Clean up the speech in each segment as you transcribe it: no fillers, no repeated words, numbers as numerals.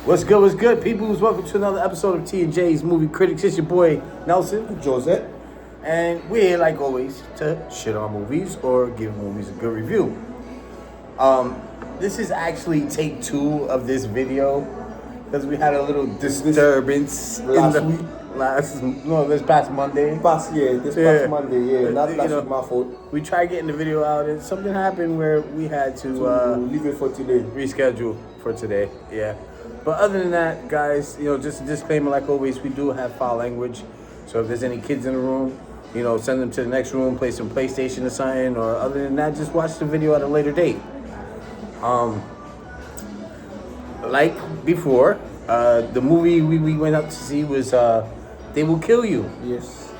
What's good, people? Welcome to another episode of T&J's Movie Critics. It's your boy, Nelson. Josette. And we're here, like always, to shit on movies or give movies a good review. This is actually take 2 of this video because we had a little disturbance this past Monday. This past Monday, yeah. Not last week, my fault. We tried getting the video out and something happened where we had to leave it for today. Reschedule for today, yeah. But other than that, guys, just a disclaimer, like always, we do have foul language. So if there's any kids in the room, send them to the next room, play some PlayStation or something. Or other than that, just watch the video at a later date. Like before, the movie we went up to see was They Will Kill You. Yes.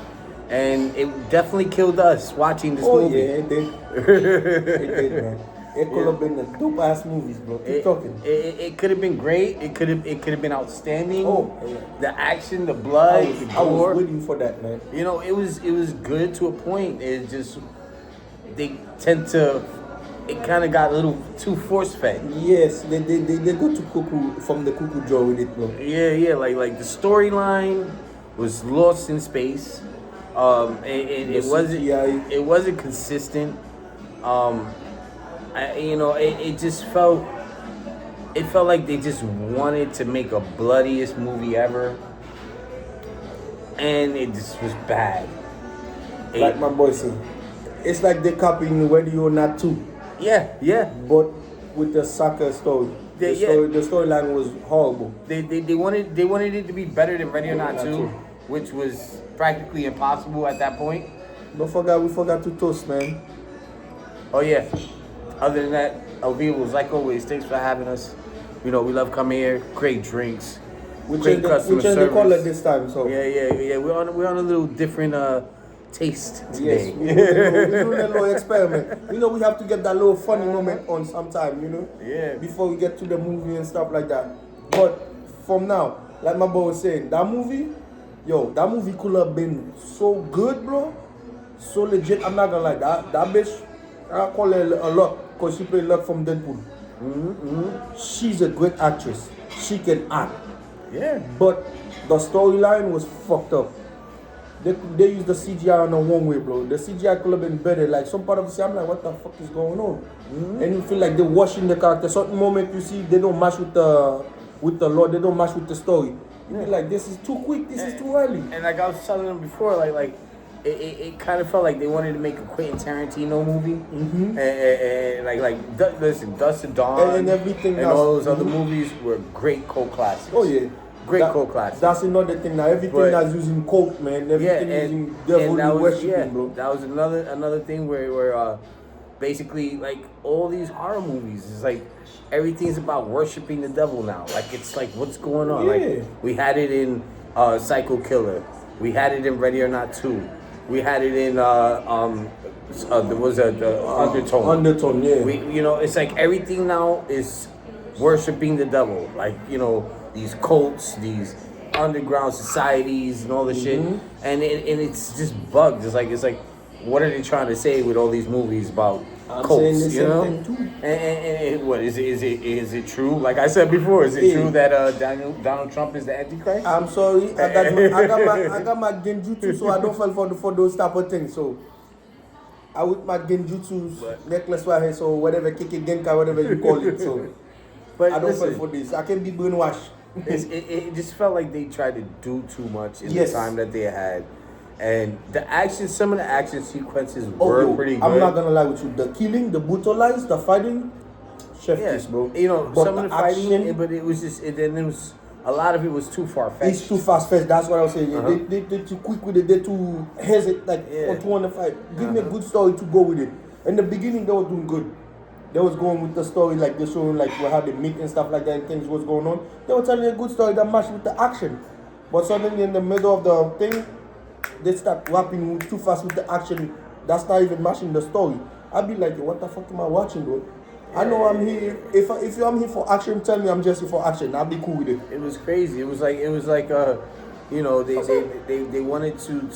And it definitely killed us watching this movie. Oh, yeah, it did. It did, man. It could have been a dope ass movies, bro. Keep talking. It could have been great. It could have been outstanding. Oh, yeah. The action, the blood, I was waiting for that, man. It was good to a point. It just it kind of got a little too force fed. Yes, they go to cuckoo from the cuckoo jar with it, bro. Yeah, like the storyline was lost in space. It wasn't consistent. It felt like they just wanted to make a bloodiest movie ever, and it just was bad. Like my boy said, it's like they're copying Ready or Not 2. Yeah. But with the soccer story. The storyline was horrible. They wanted it to be better than Ready or Not 2, which was practically impossible at that point. We forgot to toast, man. Oh yeah. Other than that, Alvivos, like always, thanks for having us. We love coming here. Great drinks, great customer service. The color this time, so yeah. We're on a little different taste today. Yes, we're doing a little experiment. We have to get that little funny moment on sometime. Yeah. Before we get to the movie and stuff like that. But from now, like my boy was saying, that movie could have been so good, bro. So legit. I'm not gonna lie. That bitch, I call her a lot because she played Luck from Deadpool. Mm-hmm. She's a great actress. She can act. Yeah. But the storyline was fucked up. They used the CGI on the one way, bro. The CGI could have been better. Like some part of the scene, I'm like, what the fuck is going on? Mm-hmm. And you feel like they're washing the character. Certain moment you see they don't match with the Lord. They don't match with the story. You feel like this is too quick. This is too early. And like I was telling them before, like it kind of felt like they wanted to make a Quentin Tarantino movie. Mm-hmm. And listen, Dust to Dawn and everything and all those other movies were great cult classics. Oh yeah. Great cult classics. That's another thing now. Everything that's using coke, man. Everything using devil worshiping, bro. That was another thing where basically like all these horror movies is like everything's about worshiping the devil now. Like it's like what's going on? Yeah. Like we had it in Psycho Killer. We had it in Ready or Not 2. We had it in there was the Undertone. Undertone, yeah. It's like everything now is worshiping the devil. Like these cults, these underground societies, and all this shit, and it's just bugged. It's like, what are they trying to say with all these movies about cults? Thing too. And what is it true? Like I said before, is it true that Donald Trump is the Antichrist? I'm sorry, I got my genjutsu, so I don't fall for those type of things. So I with my genjutsu necklace right here, so whatever Kiki Genka, whatever you call it. So but I don't fall for this. I can be brainwashed. It just felt like they tried to do too much in the time that they had. And some of the action sequences were pretty good. I'm not gonna lie with you. The killing, the brutalize, the fighting, chef kiss, bro. But some of the fighting, but it was just, a lot of it was too far-fetched. It's too fast-fetched, that's what I was saying. They're too quick with it, they're too hesitant, on the fight. Give me a good story to go with it. In the beginning, they were doing good. They was going with the story, like they're showing like how they meet and stuff like that and things was going on. They were telling a good story that matched with the action. But suddenly in the middle of the thing, they start rapping too fast with the action. That's not even matching the story. I'd be like, what the fuck am I watching, bro? I know I'm here. If I'm here for action, tell me I'm just here for action. I'll be cool with it. It was crazy. It was like they wanted to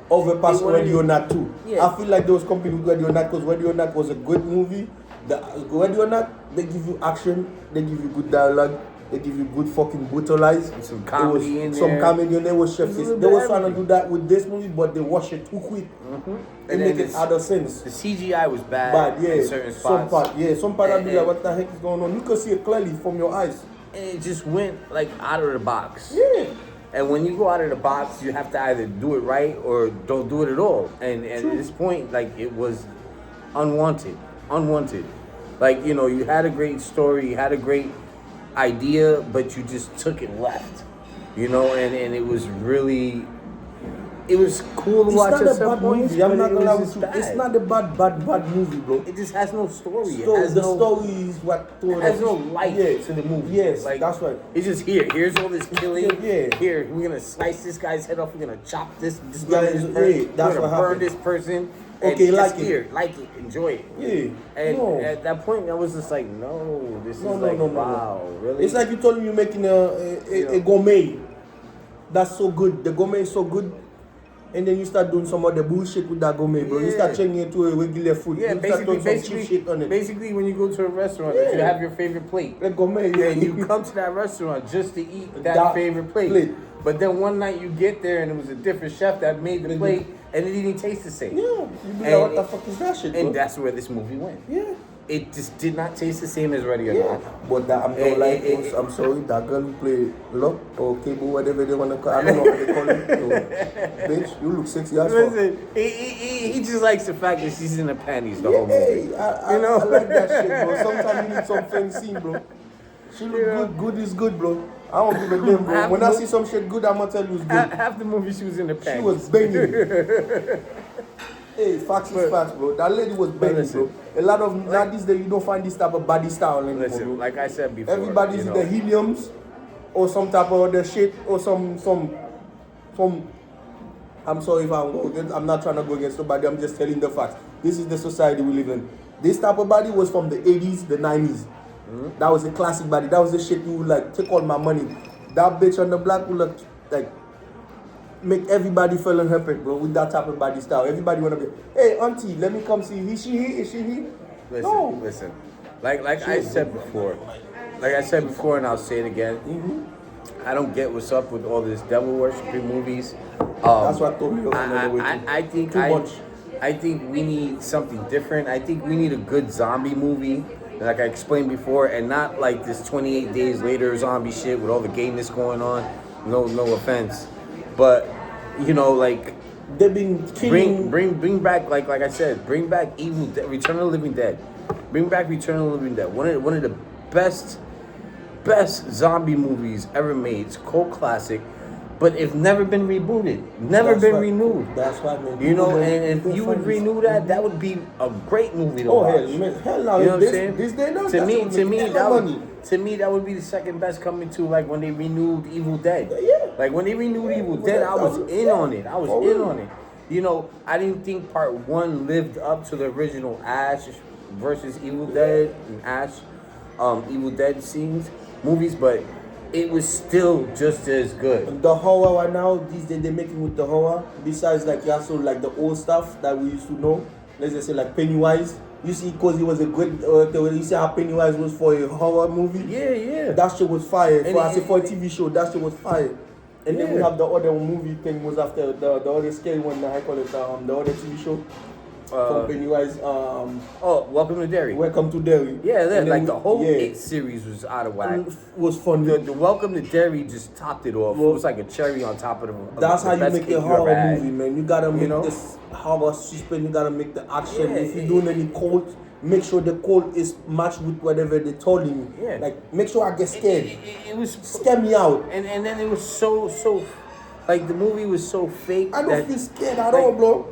overpass Ready or Not 2. Yeah. I feel like those companies with Ready or Not, because Ready or Not was a good movie. The Ready or Not, they give you action, they give you good dialogue, They give you good fucking brutalized. Some comedy in there. Some comedy in there was chef. There's a They little bit was of trying to everything. do that with this movie, but they wash it too quick. And It make then it out of sense. The CGI was bad. But yeah, in certain spots. some part I'd be like, And- what the heck is going on? You can see it clearly from your eyes. And it just went like out of the box. Yeah. And when you go out of the box, you have to either do it right or don't do it at all. And at this point, like, it was unwanted. Like, you know, you had a great story, you had a great idea, but you just took it left. You know, and it was really, it was cool to It's watch not at a some bad points, movie. I'm but not it gonna lie was with just you. bad. It's not a bad movie, bro. It just has no story. It So has the no, story is what it has no life to the movie. Yes, like, that's right. It's just here's all this killing. Yeah. Here, we're gonna slice this guy's head off. We're gonna chop this Yeah, guy. yeah, We're that's gonna what burn happened. this person. Okay, and like just it. here, like it, enjoy it. Yeah. And no. at that point, I was just like, no, this No, is no, like, no, no, wow, really? It's like you told me you're making a gourmet. That's so good. The gourmet is so good. And then you start doing some other bullshit with that gourmet, bro. You start Yeah. changing it to a regular food. yeah, you start doing some cheap shit on it. basically, when you go to a restaurant, you have your favorite plate. Like gourmet, yeah. And you come to that restaurant just to eat that That favorite plate. plate. But then one night you get there and it was a different chef that made the plate and it didn't taste the same. Yeah. You be And like, what the fuck is that shit, bro? And that's where this movie went. Yeah. It just did not taste the same as Ready or Yeah. Not. But that, I'm sorry, that girl who played Luck or Cable, whatever they want to call, I don't know how they call it. So, bitch, you look sexy as fuck. Listen, he just likes the fact that she's in the panties the whole Hey, movie. I like that shit, bro. Sometimes you need some fame scene, bro. She look good. Good is good, bro. I don't give a damn, bro. When I see some shit good, I'm gonna tell you it's good. Half the movie she was in the panties. She was banging. Hey, facts is facts, bro. That lady was banging, listen, bro. A lot of now these days you don't find this type of body style anymore, bro. Listen, like I said before, Everybody's you in know, the heliums or some type of other shit or some. I'm sorry if I'm going against. I'm not trying to go against nobody. I'm just telling the facts. This is the society we live in. This type of body was from the 80s, the 90s. That was a classic body. That was the shit you would like take all my money. That bitch on the block would like make everybody feel in her pit, bro, with that type of body style. Everybody wanna be, hey auntie, let me come see. Is she here? Is she here? Listen, listen. Like I said before, and I'll say it again. I don't get what's up with all this devil worshiping movies. That's what I told you another way too. I think Too much. I think we need something different. I think we need a good zombie movie, like I explained before, and not like this 28 Days Later zombie shit with all the gayness going on. No offense, but you know, like They've been killing. bring back like I said, bring back Return of the Living Dead. Bring back Return of the Living Dead. One of the best zombie movies ever made. It's a cult classic, but it's never been rebooted, never been renewed. That's right, man. You know, People and don't if you would find renew that would be a great movie to Oh watch. hell, man, hell no! You know what I'm this, saying? This day now, To me, that would be the second best coming to, like when they renewed Evil Dead. Yeah. Like when they renewed Evil Dead, I was in on it. I was in on it. You know, I didn't think part one lived up to the original Ash versus Evil Dead and Ash, Evil Dead movies, but it was still just as good. The horror right now, these days they're making with the horror. Besides, like also like the old stuff that we used to know. Let's just say like Pennywise. You see, because he was a good. You see how Pennywise was for a horror movie. Yeah. That shit was fire. For a And- TV show, that shit was fire. And then we Yeah. have the other movie thing was after the other scary one. I call it the other TV show from Pennywise. Oh, Welcome to Derry. Welcome to Derry. Yeah, And like then the whole yeah, It series was out of whack. was fun. The Welcome to Derry just topped it off. It was like a cherry on top of the. That's the how you best make cake a you ever horror had. movie, man. You gotta make know? this horror suspense. You gotta make the action. Yeah, If you're doing any cult, make sure the cult is matched with whatever they're telling you. Yeah. Like, make sure I get scared. It was Scare me out. and then it was so like the movie was so fake. I don't that, feel scared at like, all, bro.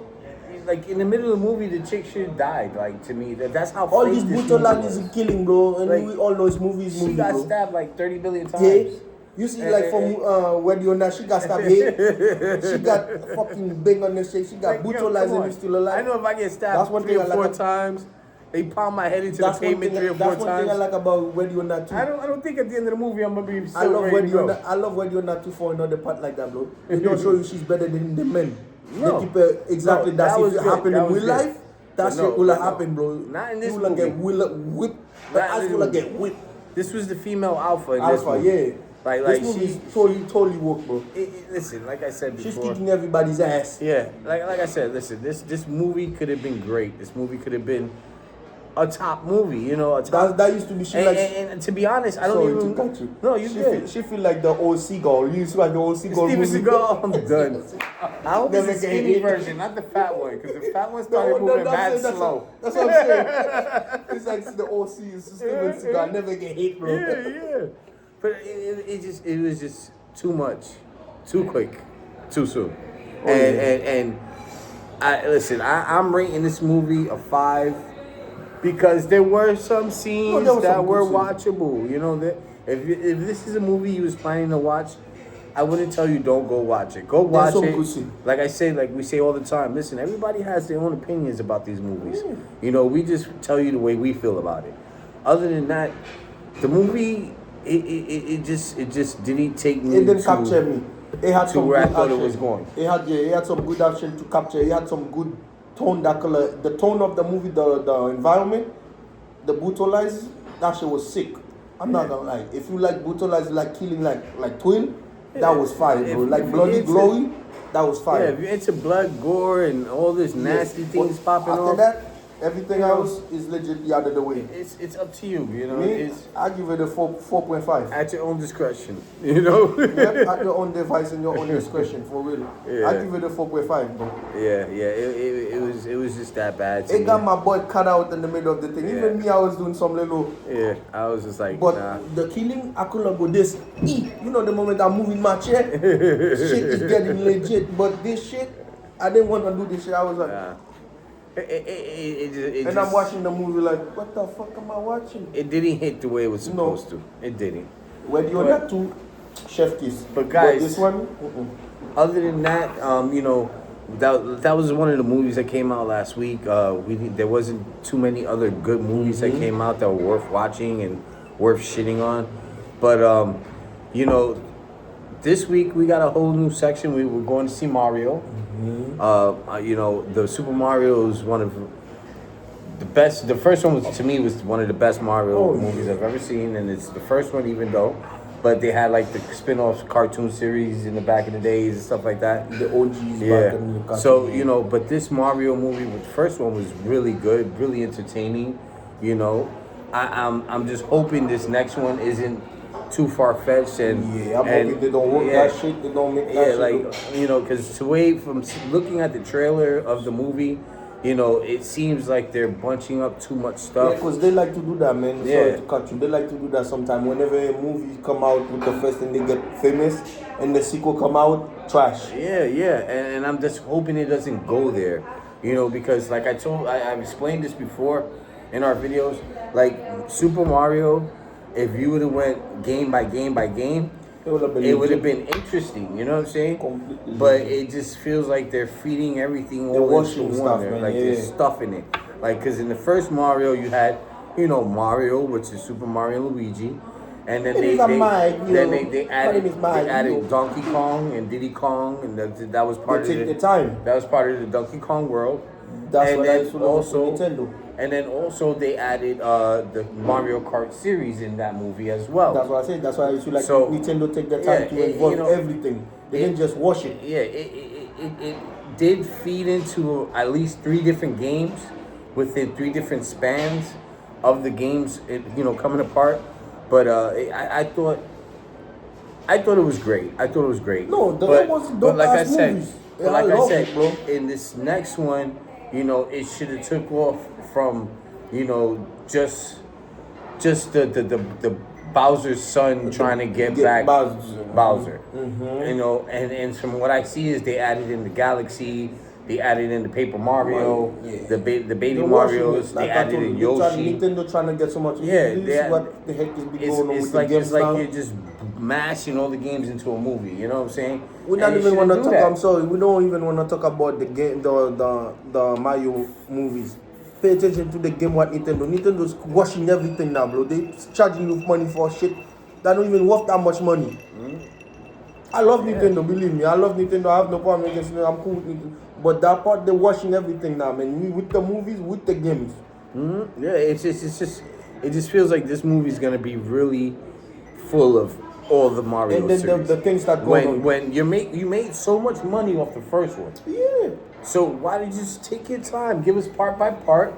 Like in the middle of the movie, the chick should died. Like to me, that's how All fake these this brutal movie lines was. is killing, bro. And Like, we all know it's movies, She got bro. stabbed like 30 billion times. Yeah. You see, like from when you're not, she got stabbed here. She got fucking bang on the shit. She got Like, yo, brutalized come and on. is still alive. I know if I get stabbed That's one 3 thing or I like 4 about- times, they pound my head into That's the one pavement thing. 3 or 4 That's one thing I times. like about when you're not too. I don't think at the end of the movie I'm gonna be so I love ready when to you're go. not, I love when you're not too for another part like that, bro. They don't show you she's better than the men. No. They keep her exactly No, that's that if was it good. happen That in was real good. life. That But shit no, will but no. happen, bro. Not in this You will get movie. whipped. The Not in ass this will movie. get whipped. This was the female alpha in Alpha, this movie. yeah. Like this movie's totally woke, bro. Listen, like I said before, She's kicking everybody's ass. yeah, like I said, listen, this movie could have been great. This movie could have been a top movie, you know, a top. That used to be. She and, like. and to be honest, I don't Sorry even. to cut you. No, you she good. She feel like the old Seagull. You used to like the old Seagull Steven movie. Seagal, I'm done. I hope it's Never the get skinny hit. version, not the fat one, because the fat one started moving mad slow. That's what I'm saying. It's like the old Steven Seagal never get hit, bro. Yeah. But it was just too much, too quick, too soon. And I'm rating this movie a 5 because there were some scenes that were watchable. You know, that if this is a movie you was planning to watch, I wouldn't tell you don't go watch it. Go watch it. Like I say, like we say all the time. Listen, everybody has their own opinions about these movies. You know, we just tell you the way we feel about it. Other than that, the movie. It just didn't take me. It didn't capture me. It had to some where I good thought action. it was going. It had some good action to capture. It had some good tone. The tone of the movie, the environment, the brutalized. That shit was sick. I'm not gonna lie. If you like brutalized, like killing, like twin, that was fire, bro. Like bloody glory, that was fire. Yeah, if you're into blood, gore, and all this nasty things popping off. After that, everything else is legit out of the way. It's up to you, you know. I give it a 4.5. At your own discretion, you know. Yep, at your own device and your own discretion, for real. Yeah. I give it a 4.5, bro. Yeah. It was just that bad. It got my boy cut out in the middle of the thing. Yeah. Even me, I was doing some little. Yeah, I was just like, But nah. the killing, I couldn't go this. You know, the moment I'm moving my chair, shit is getting legit. But this shit, I didn't want to do this shit. I was like. Nah. And I'm watching the movie like, what the fuck am I watching? It didn't hit the way it was supposed to. It didn't. When the other two, chef kiss. But guys, this one, other than that, you know, that was one of the movies that came out last week. There wasn't too many other good movies that came out that were worth watching and worth shitting on. But you know, this week we got a whole new section. We were going to see Mario. You know, the Super Mario is one of the best. The first one was, to me, was one of the best Mario movies I've ever seen, and it's the first one, even though. But they had like the spin-off cartoon series in the back in the days and stuff like that. The OGs back in the cartoon. So, you know, but this Mario movie, the first one was really good, really entertaining. You know, I'm just hoping this next one isn't too far-fetched and I'm hoping they don't work that shit. They don't make that shit. Like, you know, because from looking at the trailer of the movie, you know, it seems like they're bunching up too much stuff. Yeah, because they like to do that, man. Sorry to cut you. They like to do that sometimes. Whenever a movie come out with the first thing, they get famous, and the sequel come out, trash. Yeah, and I'm just hoping it doesn't go there, you know, because like I've explained this before in our videos, like Super Mario, if you would have went game by game by game, it would have been interesting, you know what I'm saying? Completely. But it just feels like they're feeding everything all into one. They're stuffing it. Like, because in the first Mario, you had, you know, Mario, which is Super Mario and Luigi. And then they added Donkey Kong and Diddy Kong, and that was part of the time. That was part of the Donkey Kong world. That's what I used to love for Nintendo. And then also they added the Mario Kart series in that movie as well. That's what I said. That's why I used to like Nintendo take their time to involve everything. They didn't just wash it. Yeah, it did feed into at least 3 different games within 3 different spans of the games, you know, coming apart. But I thought it was great. No, that wasn't dope ass movies. But like I said, bro, in this next one, you know, it should have took off from, you know, just the Bowser's son trying to get back Bowser. Mm-hmm. You know, and from what I see is they added in the Galaxy, they added in the Paper Mario, the baby Marios, they added in Yoshi. Nintendo trying to get so much. What the heck is going on with the games now? It's like you're just mashing all the games into a movie. You know what I'm saying? We don't even want to talk. I'm sorry, we don't even want to talk about the game, the Mario movies. Pay attention to the game. What Nintendo's washing everything now, bro. They charging you money for shit that don't even worth that much money. I love Nintendo, believe me. I love Nintendo. I have no problem against it. I'm cool with Nintendo. But that part, they're washing everything now, man. With the movies, with the games. Yeah, it's just it just feels like this movie's gonna be really full of all the Mario And then series. the things that go on. When you made so much money off the first one. Yeah. So why did you just take your time, give us part by part,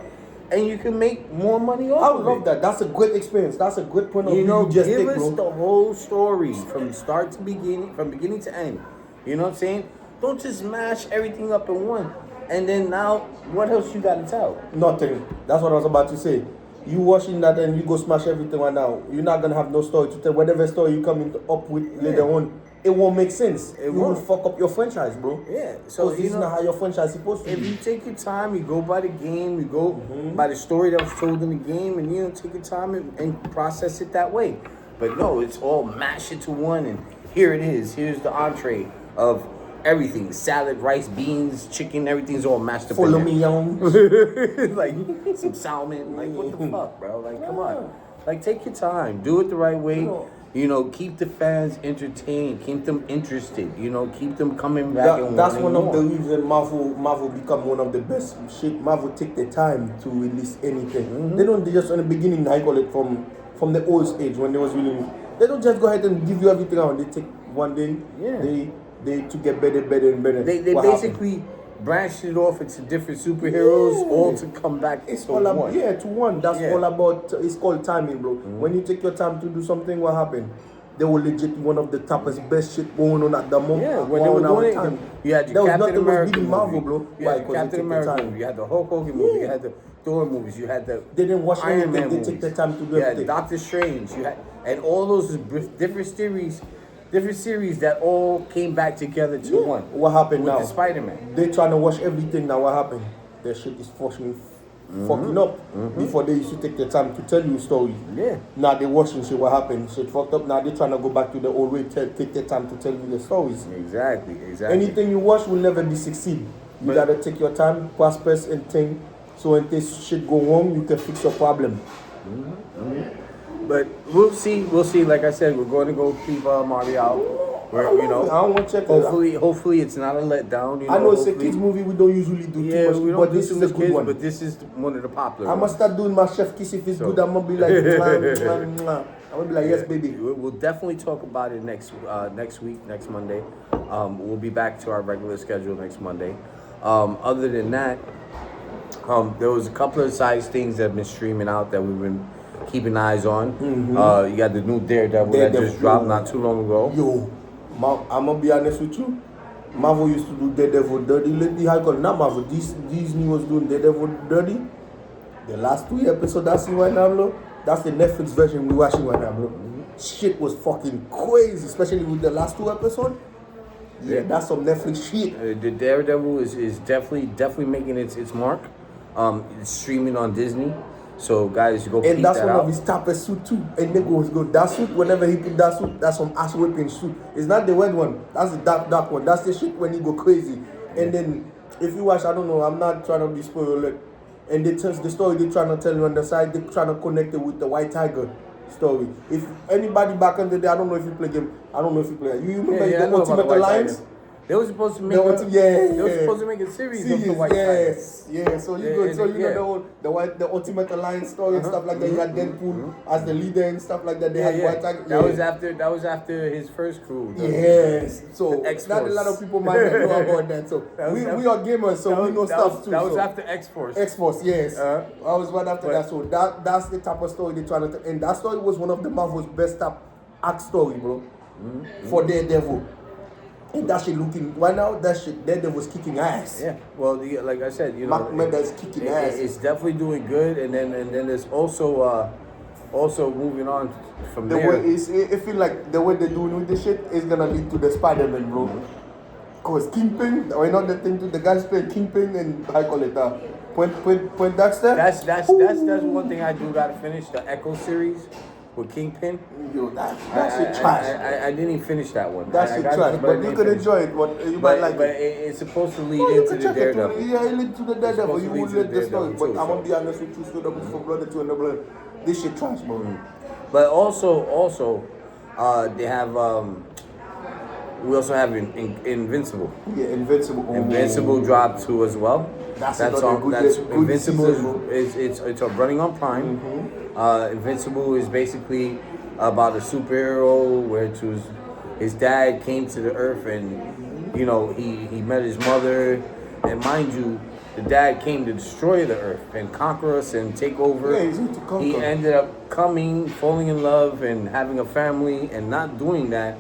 and you can make more money off I of love it. that. That's a great experience. That's a good point of You view. know, You just give take, us bro. the whole story from start to beginning, from beginning to end. You know what I'm saying? Don't just mash everything up in one. And then now, what else you got to tell? Nothing. That's what I was about to say. You watching that and you go smash everything right now. You're not gonna have no story to tell. Whatever story you come up with later on, it won't make sense. You will won't. fuck up your franchise, bro. Yeah. So Because this is not how your franchise is supposed to if be. you take your time, you go by the game, you go by the story that was told in the game, and take your time and process it that way. But no, it's all mashed into one, and here it is. Here's the entree of everything: salad, rice, beans, chicken. Everything's all mashed up. Follow in me, young. there. Like some salmon. Like what the fuck, bro? Like come on. Like take your time, do it the right way. Keep the fans entertained, keep them interested. Keep them coming back. That's one of the reasons Marvel become one of the best shit. Marvel take the time to release anything. They don't just in the beginning. I call it from the old age when they was releasing. They don't just go ahead and give you everything out. They take one day. Yeah. They to get better and better. They What basically happened? branched it off into different superheroes, all to come back. It's to all about one. to one. That's Yeah. all about. It's called timing, bro. When you take your time to do something, what happened? They were legit one of the toughest, best shit going on at the moment. Yeah, when they were doing it, you had your Captain nothing America was beating movie. Marvel, bro. You Why? had your 'Cause they Captain take their America time. movie, you had the Hulk Hogan movie, you Yeah. had the Thor movies, you had the They didn't watch Iron anything. Man They movies. take their time to do You had everything. Doctor Strange, and all those different series that all came back together to one. What happened with now? the Spider-Man. They trying to watch everything now. What happened? Their shit is fucking up. Before they used to take their time to tell you stories. Yeah. Now they watching shit. What happened? Shit fucked up. Now they trying to go back to the old way. Take their time to tell you the stories. Exactly. Anything you watch will never be succeed. You gotta take your time, process and think. So when this shit go wrong, you can fix your problem. But we'll see. Like I said, we're going to go keep Mario out. I don't want to check it out. Hopefully it's not a letdown. I know it's a hopefully- kids movie. We don't usually do Yeah, too much, we don't but do this too is a much good kids, one. but this is one of the popular I must ones. start doing my chef kiss if it's So- good. I'm gonna be like, I'm gonna be like, yes, baby. We'll definitely talk about it next week, next Monday. We'll be back to our regular schedule next Monday. Other than that, there was a couple of size things that have been streaming out that we've been keeping eyes on. You got the new Daredevil that just dropped not too long ago. Yo, I'm gonna be honest with you. Marvel used to do Daredevil dirty lately. I call not Marvel. Disney was doing Daredevil dirty. The last 3 episodes I see right now, bro. That's the Netflix version we watching right now, bro. Shit was fucking crazy, especially with the last 2 episodes. Yeah, that's some Netflix shit. The Daredevil is definitely making its mark. It's streaming on Disney, so guys, go peep And that's that one out. of his toughest suit too. And niggas go that suit. Whenever he put that suit, that's some ass whipping suit. It's not the red one. That's the dark one. That's the shit when he go crazy. And then if you watch, I don't know. I'm not trying to be spoiled. And they tell the story they trying to tell you on the side. They trying to connect it with the White Tiger story. If anybody back in the day, I don't know if you play game. I don't know if you play. You remember I the know about Ultimate the White Alliance? Tiger. They were supposed to make They were supposed to make a series of the White yes, yeah. So you Yeah, know yeah. the Ultimate Alliance story and stuff like that. You had Deadpool as the leader and stuff like that. They had White Tiger. That was after his first crew. Yes. So the X-Force. not a lot of people might not know about that. So we are gamers, so we know stuff too. That was so. after X-Force. X-Force, yes. I was right after that. So that's the type of story they're trying to tell. And that story was one of the Marvel's best act story, bro. For Daredevil. And that shit looking right now, that shit Daredevil's kicking ass. Yeah. Well, like I said, Mark Mender's kicking ass. It's definitely doing good, and then there's also moving on from The there. way it feel like the way they're doing with this shit is gonna lead to the Spider-Man, bro. Cause Kingpin, or not the thing to the guys play Kingpin and I call it Point Dexter. That's one thing I do gotta finish, the Echo series with Kingpin. Yo, that shit trash. I didn't even finish that one. That I shit gotta- trash, but you I can finished enjoy it. But you might But, like but it. it's supposed to lead Oh, you into can the check it too. Daredevil. Yeah, it lead to the Daredevil. supposed You to lead will to let the the story. Daredevil But too, I'm gonna so. be honest with you, straight up from blood to the blood. This shit trash, bro. But also, they have We also have Invincible. Yeah, Invincible. Oh. Invincible dropped 2 as well. That's all. good, That's good Invincible season, it's running on Prime. Invincible is basically about a superhero where his dad came to the earth and he met his mother, and mind you, the dad came to destroy the earth and conquer us and take over. Yeah, he's into conquer. He ended up falling in love and having a family and not doing that.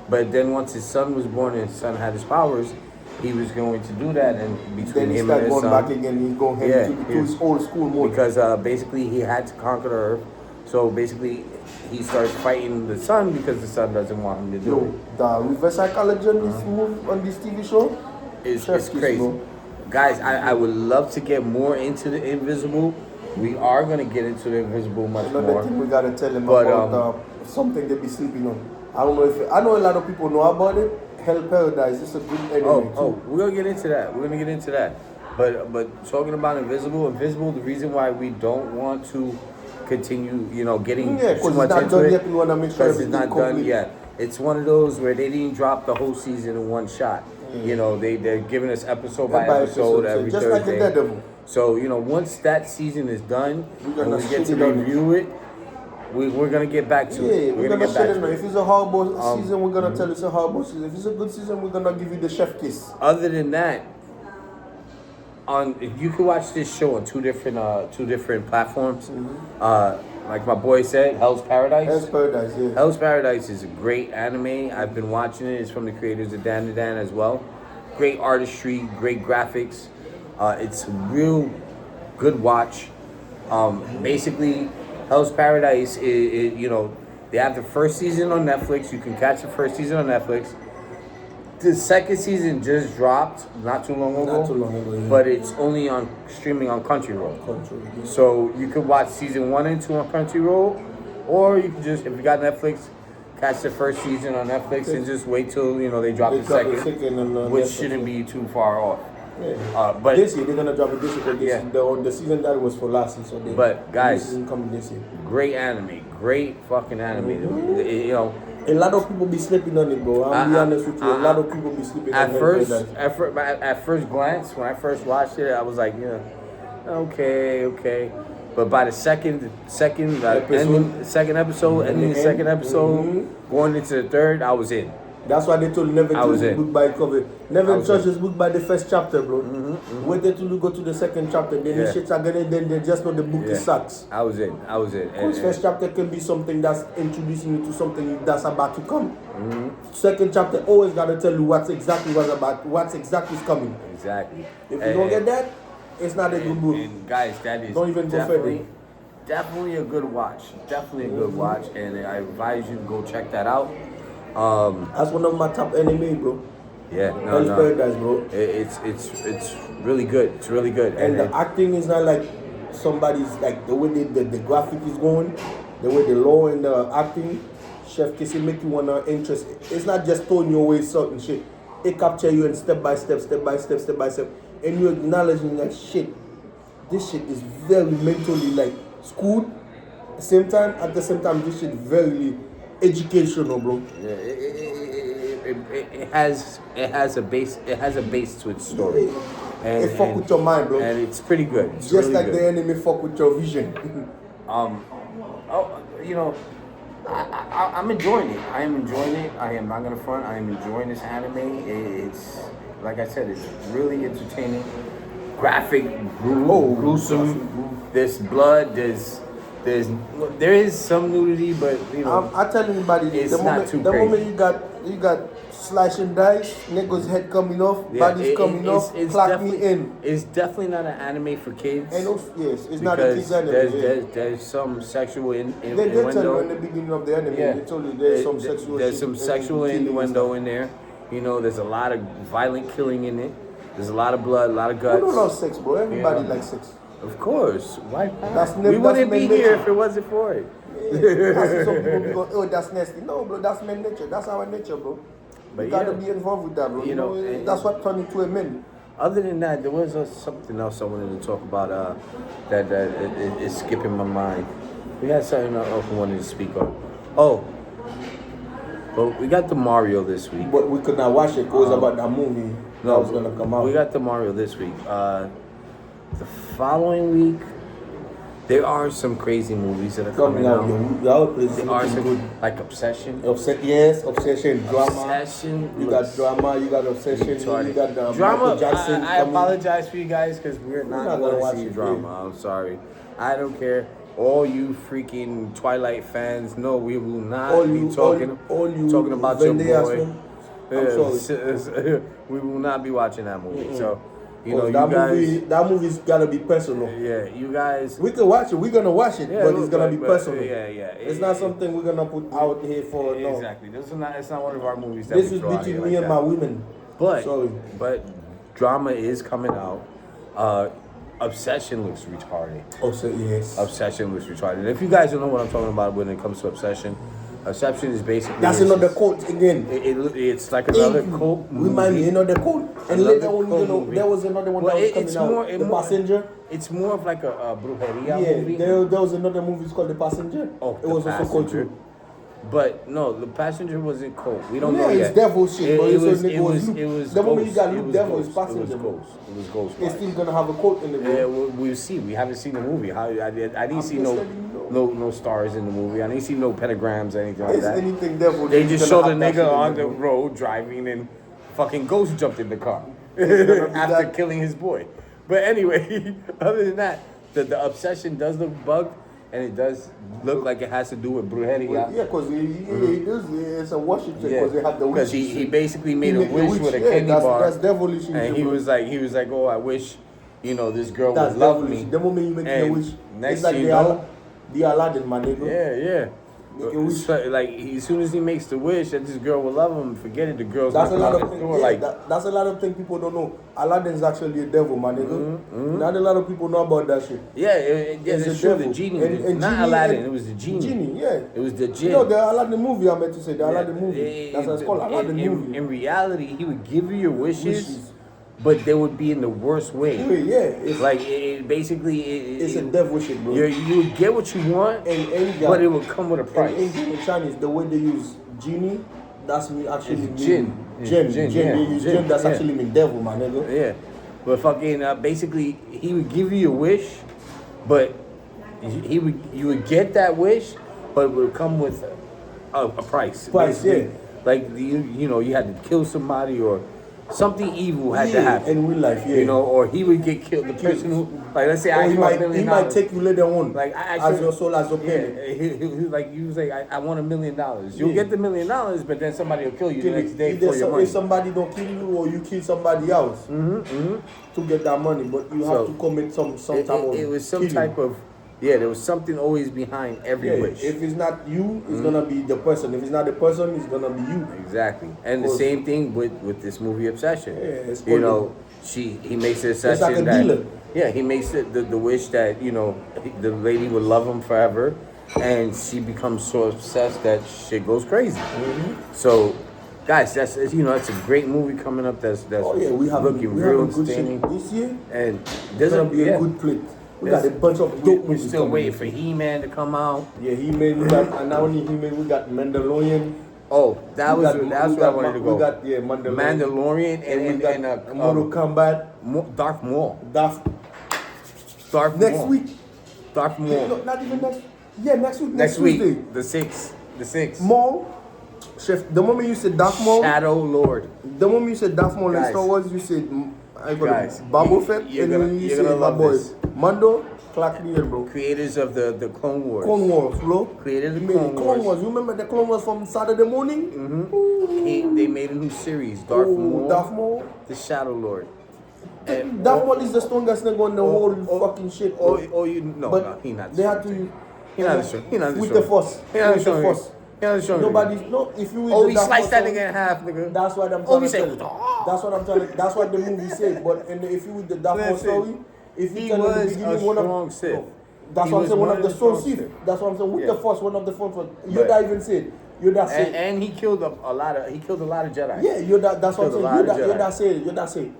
But then once his son was born and his son had his powers, he was going to do that, and between him and his son, back again. He's going to his old school mode because basically he had to conquer the earth. So basically, he starts fighting the son because the son doesn't want him to do it. The reverse psychology on this move on this TV show is crazy, bro. Guys. I would love to get more into the Invisible. We are gonna get into the Invisible much more. Another thing we gotta tell him about something they be sleeping on. I don't know I know a lot of people know about it. Hell Paradise. It's a good anime too. We're gonna get into that. But talking about Invisible, the reason why we don't want to continue, getting too much into it, yet. We wanna make sure it's not done yet. It's one of those where they didn't drop the whole season in one shot. They're giving us episode by episode every just Thursday. Like the Daredevil. So once that season is done, and we get to review it, we're gonna get back to it. Yeah, we're gonna shut it. If it's a horrible season, we're gonna tell you it's a horrible season. If it's a good season, we're gonna give you the chef kiss. Other than that, you can watch this show on two different platforms. Like my boy said, Hell's Paradise. Hell's Paradise, yeah. Hell's Paradise is a great anime. I've been watching it. It's from the creators of Dan to Dan as well. Great artistry, great graphics. It's a real good watch. Basically, Hell's Paradise is they have the first season on Netflix. You can catch the first season on Netflix. The second season just dropped not too long ago. Yeah. But it's only streaming on Crunchyroll. Yeah. So you could watch season 1 and 2 on Crunchyroll, or you can just, if you got Netflix, catch the first season on Netflix and just wait till they drop the second, which shouldn't be too far off. Yeah. But this year they're gonna drop it this year. The season that was for last year, so but guys, this season coming this year. Great anime, great fucking anime. A lot of people be sleeping on it, bro. I'll be honest with you. A lot of people be sleeping on it. At first glance, when I first watched it, I was like, okay. But by the second episode, going into the third, I was in. That's why they told you never judge a book by cover. Never judge a book by the first chapter, bro. Wait till you go to the second chapter. Then the shits are getting. Then they just know the book is sucks. I was in. Because first chapter can be something that's introducing you to something that's about to come. Second chapter always gotta tell you what's exactly coming. Exactly. If you don't get that, it's not a good book. And guys, that is don't even definitely a good watch. Definitely a good watch, and I advise you to go check that out. That's one of my top anime, bro. Yeah, Hell's Paradise, bro. It's really good. It's really good. And the acting is not like somebody's like the way the graphic is going, the way the law and the acting, Chef Kiss, it make you wanna interest. It's not just throwing you away certain shit. It capture you in step by step, and you acknowledging that shit. This shit is very mentally like schooled. At the same time, this shit very educational, bro. Yeah, it has a base. It has a base to its story. And, it fuck with your mind, bro. And it's pretty good. It's just really like good. the anime fuck with your vision. I'm enjoying it. I am enjoying it. I am not gonna front. I am enjoying this anime. It's like I said, it's really entertaining, graphic, gruesome. There's blood. There is some nudity, but I tell anybody it's the not too crazy. The moment you got slash and dice, nigga's head coming off, bodies coming off, clock me in. It's definitely not an anime for kids. And it's not a kids anime. There's some sexual innuendo. They tell you in the beginning of the anime. They told you there's some sexual innuendo in there. There's a lot of violent killing in it. There's a lot of blood, a lot of guts. We don't love sex, bro. Everybody likes sex. Of course. Why not? We wouldn't be here if it wasn't for it. Yeah. Some people be going, oh, that's nasty. No, bro, that's man nature. That's our nature, bro. But you gotta be involved with that, bro. That's what turned into a man. Other than that, there was something else I wanted to talk about that is skipping my mind. We had something else we wanted to speak on. Oh, But we got the Mario this week. But we could not watch it. It was about that movie that was gonna come out. We got the Mario this week. The following week, there are some crazy movies that are coming out. There are some, like Obsession. Obsession, drama. Obsession. You got drama. You got Obsession. You got drama. Michael Jackson. I apologize for you guys because we're not going to see drama. I'm sorry. I don't care. All you freaking Twilight fans, no, we will not be talking about your boy. I'm sorry. We will not be watching that movie. Mm-hmm. So, you know, that movie's gotta be personal. Yeah, you guys. We can watch it. We're gonna watch it, but it's gonna be personal. Yeah. It's not something we're gonna put out here for. No. Exactly. It's not one of our movies. That this is between me and my women. But drama is coming out. Obsession looks retarded. Yes. Obsession looks retarded. If you guys don't know what I'm talking about when it comes to Obsession is basically... That's another cult again. It's like another cult movie. Remind me, another cult. And later on, there was another one that was coming out. The Passenger. It's more of like a brujeria movie. There was another movie called The Passenger. Oh, it was also called too. But no, The Passenger wasn't cold. We don't know yet. It's devil shit, but it was the moment you got Luke Devil, it's Passenger. It was Ghost. It's still gonna have a quote in the movie. Yeah, we'll see. We haven't seen the movie. I didn't see no stars in the movie. I didn't see no pentagrams or anything like that. Anything devil. They just showed a nigga on the road driving and fucking Ghost jumped in the car after killing his boy. But anyway, other than that, the Obsession does look bugged. And it does look like it has to do with brujeria. Yeah, because he does. It's a worship thing because they have the wish. Because he basically made a wish with a candy bar. That's devilish. And he was like, oh, I wish, this girl would love me. The moment you make the wish, next it's like the Aladdin, my nigga. Yeah. So, like as soon as he makes the wish that this girl will love him, forget it. The girl's that's a lot of things. That's a lot of things people don't know. Aladdin's actually a devil, my nigga. Not a lot of people know about that shit. Yeah, it's true. The genie, and not Genie Aladdin. It was the genie. It was the genie. No, the Aladdin movie. I meant to say the Aladdin movie. That's what it's called, Aladdin movie. In reality, he would give you your wishes. But they would be in the worst way. Yeah, it's like it's a devil shit, bro. You would get what you want, but it would come with a price. In Chinese, the way they use genie, that's me actually jinn. They use jinn. That's actually mean devil, my nigga. Yeah, but fucking basically, he would give you a wish, but you would get that wish, but it would come with a price. Yeah. Like you had to kill somebody or something evil had to happen in real life, or he would get killed. The person who, like, let's say, he might take you later on, like as your soul, as your payment. He was like, I want $1 million. You'll get the $1 million, but then somebody will kill you the next day for your money. If somebody don't kill you or you kill somebody else to get that money, but you have to commit some type of. It was some type of. Yeah, there was something always behind every wish. If it's not you, it's gonna be the person. If it's not the person, it's gonna be you. Exactly. And the same thing with this movie Obsession. Yeah, he makes the obsession it's like a dealer. Yeah, he makes it the wish that, the lady would love him forever, and she becomes so obsessed that shit goes crazy. So, guys, that's a great movie coming up. That's looking real entertaining this year, and there's gonna be a good plate. We got a bunch of dope movies. We're still waiting for He-Man to come out. Yeah, He-Man. We got, and not only He-Man, we got Mandalorian. Oh, that's where I wanted to go. We got Mandalorian and Mortal Kombat. Darth Maul. Next week. Darth Maul. No, not even next. Yeah, next week. Next week. Tuesday. The 6th. Maul. Chef. The moment you said Darth Maul. Shadow Lord. The moment you said Darth Maul in Star Wars, you said Boba Fett, and then you said my boys. Mando, Clark Neal, bro. Creators of the Clone Wars. Clone Wars, bro. Created the Clone Wars. You remember the Clone Wars from Saturday morning? They made a new series. Darth Maul. The Shadow Lord. Darth Maul is the strongest nigga on the whole fucking shit. No, he's not. They had to. He's not strong. With the Force. With the Force. If you we sliced that nigga in half, nigga. That's what I'm trying to tell you. That's what I'm trying to. That's what the movie said. But if you with the Darth Maul story, if you tell in the beginning one of that's what I'm saying. One of the strong Sith. That's what I'm saying. With the Force, one of the Force. Yoda even said. Yoda said. And he killed a lot of Jedi. Yeah, Yoda. That's what I'm saying. Yoda said.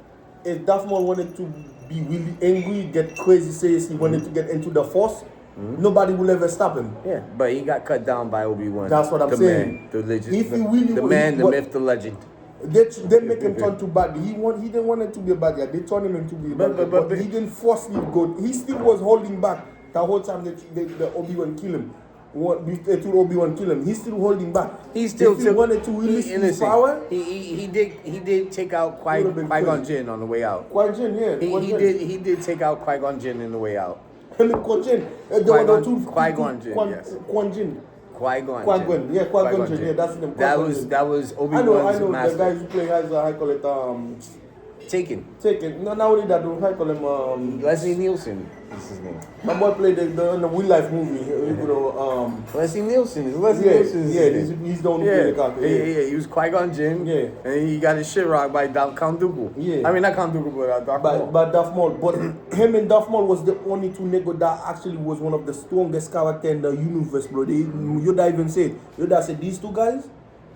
If Darth Maul wanted to be really angry, get crazy, says he wanted to get into the Force, nobody will ever stop him. Yeah, but he got cut down by Obi-Wan. That's what I'm the saying. Man, the legend, If he really the wa- man, he- the what- myth, the legend. They make him turn to bad. He didn't want it to be a bad guy. They turned him into be a bad guy. But he didn't forcefully go. He still was holding back the whole time the Obi-Wan kill him. They told Obi-Wan kill him. He's still holding back. He still if he wanted to release his power. He did take out Would've been Qui-Gon crazy. Jinn on the way out. Qui-Gon, yeah. He did take out Qui-Gon Jinn in the way out. Him and Qui-Gon. Qui-Gon Jinn, yes. Qui-Gon. Qui-Gon. Qui-Gon, yeah, Qui-Gon Jinn. Jinn, yeah, that's the name. That Qui-Gon was Jinn. that was I Obi-Wan's know. master. The guys who play as I call it Taken. Taken. No, not only that, I call him Leslie Nielsen is his name. my boy played in the Real Life movie. Leslie Nielsen. Is Leslie Yeah, Nielsen. is yeah, his name. he's the one who played the character. Yeah. He was Qui-Gon Jinn. Yeah. And he got his shit rocked by Count Dooku. Yeah. I mean, not Count Dooku, but Darth Maul. But Darth Maul. But him and Darth Maul was the only two niggas that actually was one of the strongest character in the universe, bro. Yoda even said, these two guys,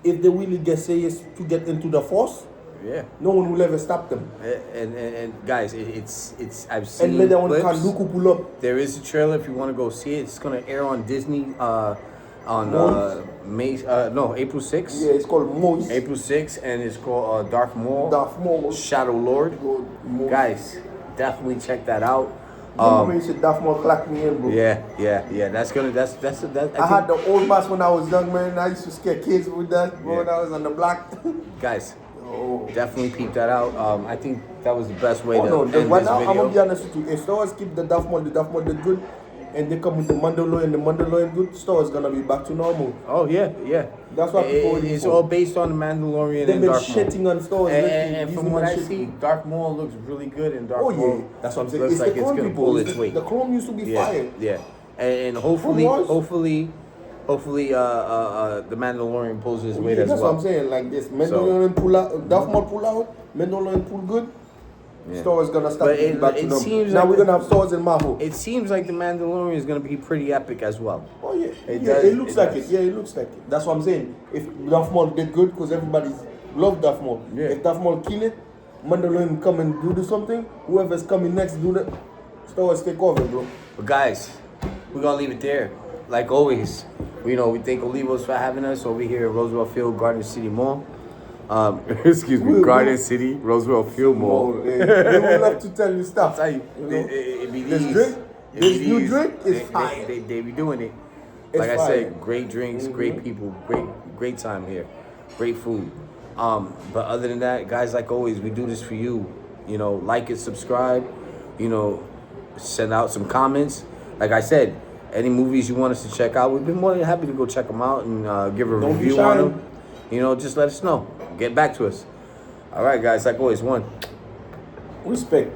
if they really get serious to get into the Force, Yeah. no one will ever stop them. And guys, it's I've seen And later on, clips. can Dooku pull up? There is a trailer if you want to go see it. It's gonna air on Disney on April 6th. Yeah, it's called Moise. April 6th, and it's called Darth Maul. Darth Maul. Shadow Lord. Moise. Guys, definitely check that out. Remember you said Darth Maul clapped me in, bro. Yeah. That's I had the old mask when I was young, man. I used to scare kids with that, bro, when I was on the block. guys. Oh. Definitely peep that out. I think that was the best way to No, end right this now, video. I'm gonna be honest with you. If Star Wars keep the Darth Maul did good, and they come with the Mandalorian good, Star Wars gonna be back to normal. Oh yeah. That's what people waiting It's for. all based on the Mandalorian They've and been Darth Maul. shitting on Star Wars. And from what I see, Darth Maul looks really good, and Darth Oh Maul yeah, that's what I'm saying. looks It's like the it's clone gonna people. pull It's its the- weight. The clone used to be fire. Yeah, and hopefully, Wars? the Mandalorian pulls his weight Yeah, as that's well. what I'm saying. Like this, Mandalorian pull out, Darth Maul pull out, Mandalorian pull good. Yeah. Star Wars gonna start But getting back to it normal. seems Now like we're gonna have Star Wars in Marvel. It seems like the Mandalorian is gonna be pretty epic as well. Oh yeah, It yeah, does- it looks it like does. it. Yeah, it looks like it. That's what I'm saying. If Darth Maul did good, because everybody love Darth Maul. Yeah. If Darth Maul kill it, Mandalorian come and do something. Whoever's coming next do that. Star Wars take over, bro. But guys, we're gonna leave it there. Like always, we thank Olivos for having us over here at Roosevelt Field Garden City Mall. Excuse me, Garden City Roosevelt Field Mall. They would love to tell you stuff. I'll tell you, You know? it be This these. drink, It this be new these. drink is They- fire. They be doing it. It's Like I fire. said, great drinks, great people, great time here, great food. But other than that, guys, like always, we do this for you. Like it, subscribe. Send out some comments. Like I said, any movies you want us to check out, we've been more than happy to go check them out and give a Don't be review on shy. them. Just let us know. Get back to us. All right, guys, like always, one. Respect.